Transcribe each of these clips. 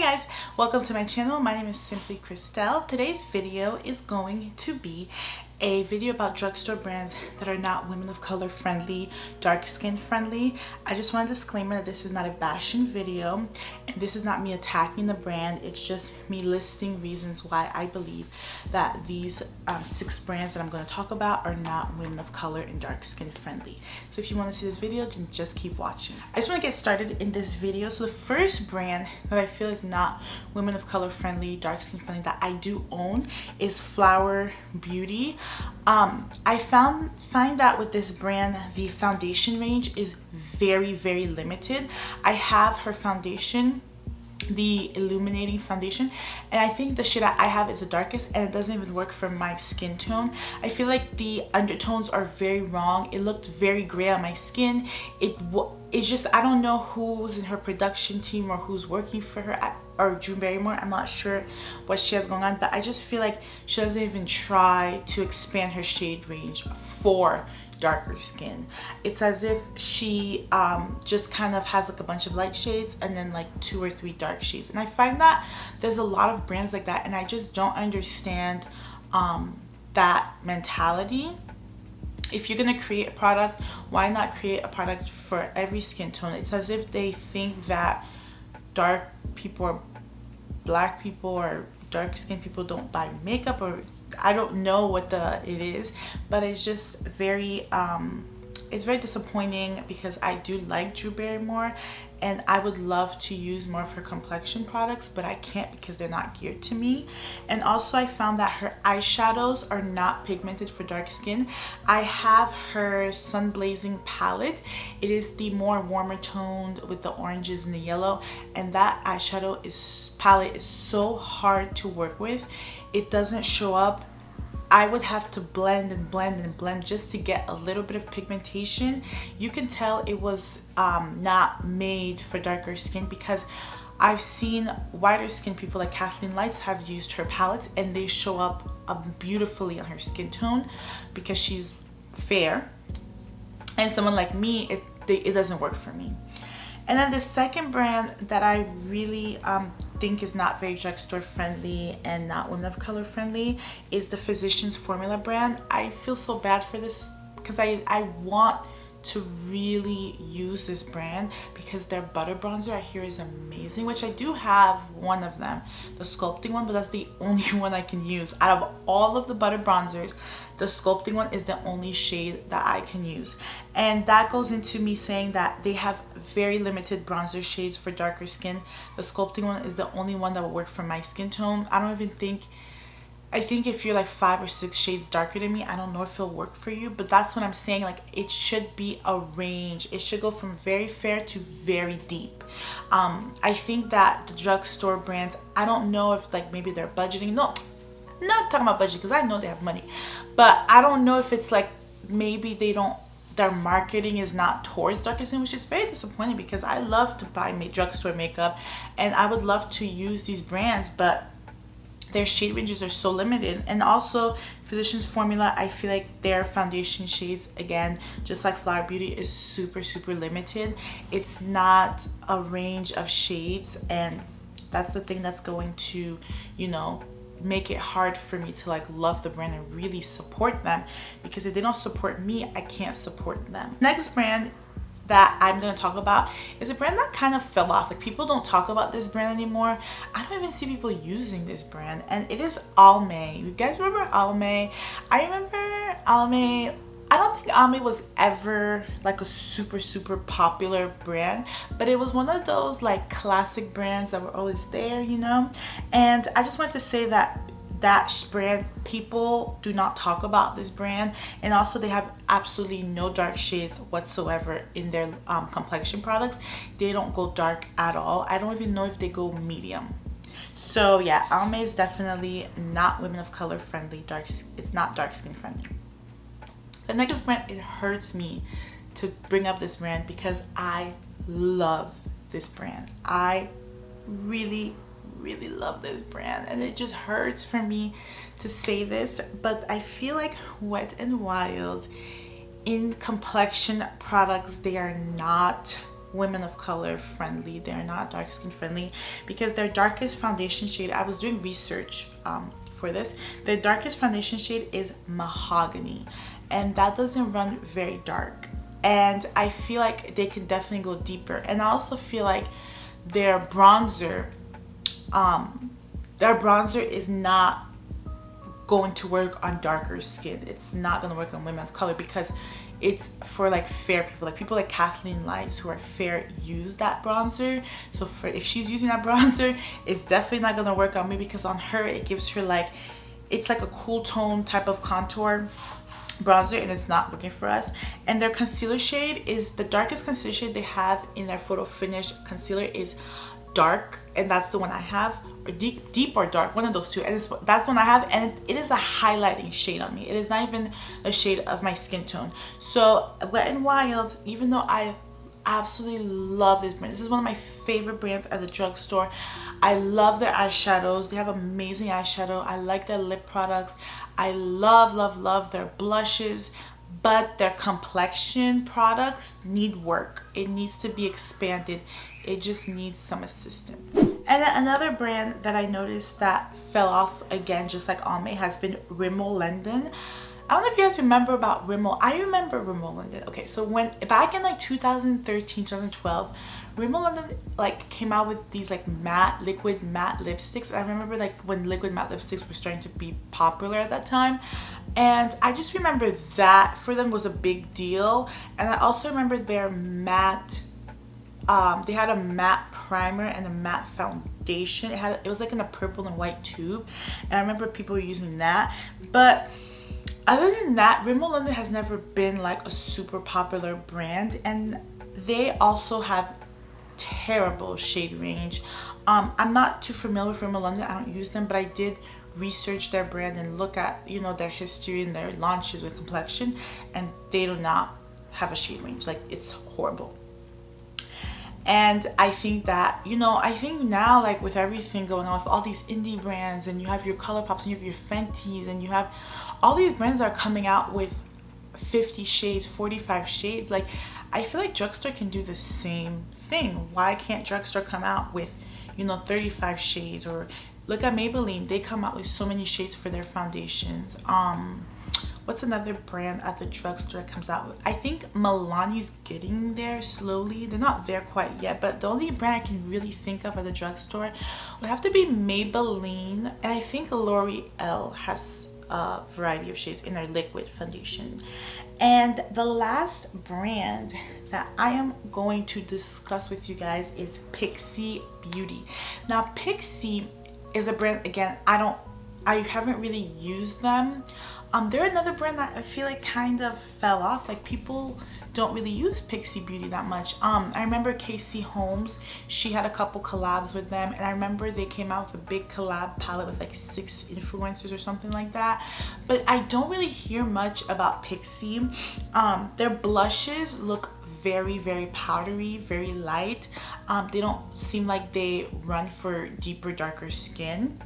guys, welcome to my channel. My name is SimplyKrystelle. Today's video is going to be a video about drugstore brands that are not women of color friendly, dark skin friendly. I just want a disclaimer that this is not a bashing video and this is not me attacking the brand. It's just me listing reasons why I believe that these 6 brands that I'm going to talk about are not women of color and dark skin friendly. So if you want to see this video, then just keep watching. I just want to get started in this video. So the first brand that I feel is not women of color friendly, dark skin friendly that I do own is Flower Beauty. I find that with this brand, the foundation range is very limited. I have her foundation, the illuminating foundation, and I think the shade I have is the darkest and it doesn't even work for my skin tone. I feel like the undertones are very wrong. It looked very gray on my skin. It's just, I don't know who's in her production team or who's working for her or Drew Barrymore. I'm not sure what she has going on, but I just feel like she doesn't even try to expand her shade range for darker skin. It's as if she just kind of has like a bunch of light shades and then like 2 or 3 dark shades, and I find that there's a lot of brands like that and I just don't understand that mentality. If you're gonna create a product, why not create a product for every skin tone? It's as if they think that dark people or black people or dark skinned people don't buy makeup, or I don't know what it is, but it's just very it's very disappointing because I do like Drew Barrymore and I would love to use more of her complexion products, but I can't because they're not geared to me. And also I found that her eyeshadows are not pigmented for dark skin. I have her Sun Blazing palette. It is the more warmer toned with the oranges and the yellow, and that eyeshadow palette is so hard to work with. It doesn't show up. I would have to blend and blend and blend just to get a little bit of pigmentation. You can tell it was not made for darker skin because I've seen whiter skin people like Kathleen Lights have used her palettes and they show up beautifully on her skin tone because she's fair, and someone like me, it doesn't work for me. And then the second brand that I really think is not very drugstore friendly and not women of color friendly is the Physicians Formula brand. I feel so bad for this because I want to really use this brand because their butter bronzer I hear is amazing, which I do have one of them, the sculpting one, but that's the only one I can use. Out of all of the butter bronzers, the sculpting one is the only shade that I can use, and that goes into me saying that they have very limited bronzer shades for darker skin. The sculpting one is the only one that will work for my skin tone. I think if you're like 5 or 6 shades darker than me, I don't know if it'll work for you, but that's what I'm saying. Like, it should be a range. It should go from very fair to very deep. I think that the drugstore brands, I don't know if like maybe they're budgeting. No, I'm not talking about budget because I know they have money, but I don't know if it's like maybe their marketing is not towards darker skin, which is very disappointing because I love to buy drugstore makeup and I would love to use these brands, but their shade ranges are so limited. And also Physicians Formula, I feel like their foundation shades, again, just like Flower Beauty, is super limited. It's not a range of shades, and that's the thing that's going to, you know, make it hard for me to like love the brand and really support them, because if they don't support me, I can't support them. Next brand that I'm going to talk about is a brand that kind of fell off. Like, people don't talk about this brand anymore. I don't even see people using this brand, and it is Almay. You guys remember Almay? I remember Almay. I don't think Almay was ever like a super popular brand, but it was one of those like classic brands that were always there, you know. And I just wanted to say that brand, people do not talk about this brand, and also they have absolutely no dark shades whatsoever in their complexion products. They don't go dark at all. I don't even know if they go medium. So yeah, Almay is definitely not women of color friendly. It's not dark skin friendly. The next brand, it hurts me to bring up this brand because I love this brand. I really love this brand, and it just hurts for me to say this, but I feel like Wet n Wild in complexion products, they are not women of color friendly. They're not dark skin friendly because their darkest foundation shade, I was doing research for this, their darkest foundation shade is mahogany, and that doesn't run very dark. And I feel like they can definitely go deeper. And I also feel like their bronzer is not going to work on darker skin. It's not going to work on women of color because it's for like fair people. Like people like Kathleen Lights who are fair use that bronzer. So for if she's using that bronzer, it's definitely not going to work on me because on her it gives her like, it's like a cool tone type of contour bronzer, and it's not working for us. And their concealer shade is the darkest concealer shade they have in their photo finish concealer is dark, and that's the one I have, or deep or dark, one of those two, and that's the one I have, and it is a highlighting shade on me. It is not even a shade of my skin tone. So Wet n Wild, even though I absolutely love this brand, this is one of my favorite brands at the drugstore. I love their eyeshadows. They have amazing eyeshadow. I like their lip products. I love their blushes, but their complexion products need work. It needs to be expanded. It just needs some assistance. And then another brand that I noticed that fell off again, just like Almay, has been Rimmel London. I don't know if you guys remember about Rimmel. I remember Rimmel London. Okay, so when back in like 2013, 2012, Rimmel London like came out with these like liquid matte lipsticks. I remember like when liquid matte lipsticks were starting to be popular at that time, and I just remember that for them was a big deal. And I also remember their matte, they had a matte primer and a matte foundation. It was like in a purple and white tube, and I remember people were using that. But other than that, Rimmel London has never been like a super popular brand, and they also have terrible shade range. I'm not too familiar with Rimmel London. I don't use them, but I did research their brand and look at, you know, their history and their launches with complexion, and they do not have a shade range. Like, it's horrible. And I think that, you know, I think now, like with everything going on with all these indie brands, and you have your ColourPops and you have your Fenties, and you have all these brands that are coming out with 50 shades, 45 shades. Like, I feel like Drugstore can do the same thing. Why can't Drugstore come out with, you know, 35 shades? Or look at Maybelline, they come out with so many shades for their foundations. What's another brand at the drugstore that comes out with? I think Milani's getting there slowly. They're not there quite yet, but the only brand I can really think of at the drugstore would have to be Maybelline, and I think L'Oreal has a variety of shades in their liquid foundation. And the last brand that I am going to discuss with you guys is Pixi Beauty. Now, Pixi is a brand, again, I haven't really used them. They're another brand that I feel like kind of fell off. Like, people don't really use Pixi Beauty that much. I remember Casey Holmes, she had a couple collabs with them, and I remember they came out with a big collab palette with like 6 influencers or something like that. But I don't really hear much about Pixi. Their blushes look very, very powdery, very light. They don't seem like they run for deeper, darker skin.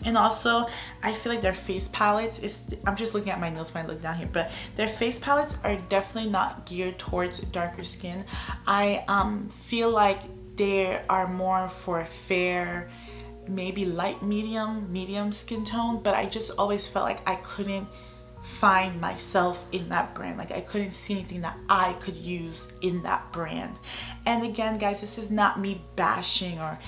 And also, I feel like their face palettes, I'm just looking at my notes when I look down here, but their face palettes are definitely not geared towards darker skin. I feel like they are more for fair, maybe light medium skin tone, but I just always felt like I couldn't find myself in that brand. Like, I couldn't see anything that I could use in that brand. And again, guys, this is not me bashing or,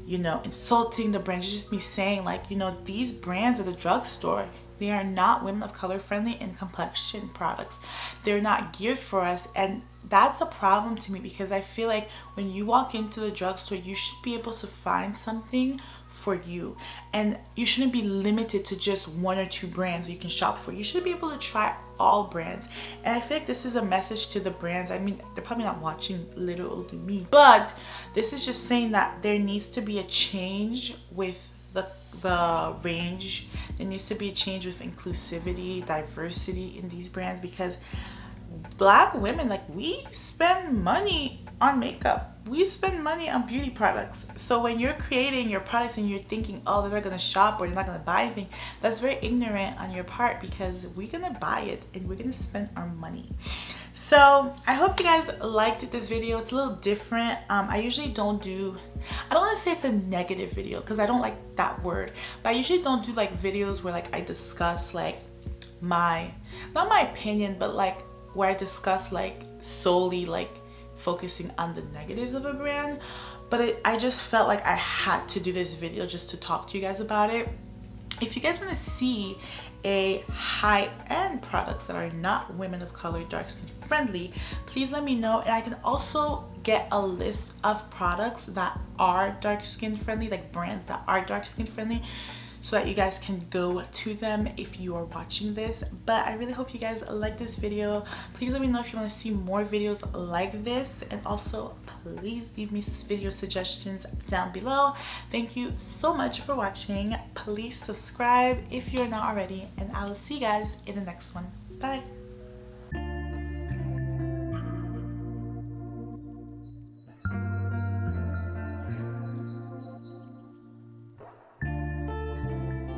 you know, insulting the brand. It's just me saying, like, you know, these brands at the drugstore, they are not women of color friendly in complexion products. They're not geared for us, and that's a problem to me, because I feel like when you walk into the drugstore, you should be able to find something for you, and you shouldn't be limited to just 1 or 2 brands you can shop for. You should be able to try all brands. And I feel like this is a message to the brands. I mean, they're probably not watching little to me, but this is just saying that there needs to be a change with the range. There needs to be a change with inclusivity, diversity in these brands, because Black women, like, we spend money on makeup. we spend money on beauty products. So when you're creating your products and you're thinking, oh, they're not gonna shop or they're not gonna buy anything, that's very ignorant on your part, because we're gonna buy it and we're gonna spend our money. So I hope you guys liked this video. It's a little different. I usually don't do, I don't want to say it's a negative video because I don't like that word, but I usually don't do like videos where like I discuss like my, not my opinion, but like where I discuss like solely like focusing on the negatives of a brand. But I just felt like I had to do this video just to talk to you guys about it. If you guys want to see a high-end products that are not women of color, dark skin friendly, please let me know, and I can also get a list of products that are dark skin friendly, like brands that are dark skin friendly, so that you guys can go to them if you are watching this. But I really hope you guys like this video. Please let me know if you want to see more videos like this, and also please leave me video suggestions down below. Thank you so much for watching. Please subscribe if you're not already, and I will see you guys in the next one. Bye.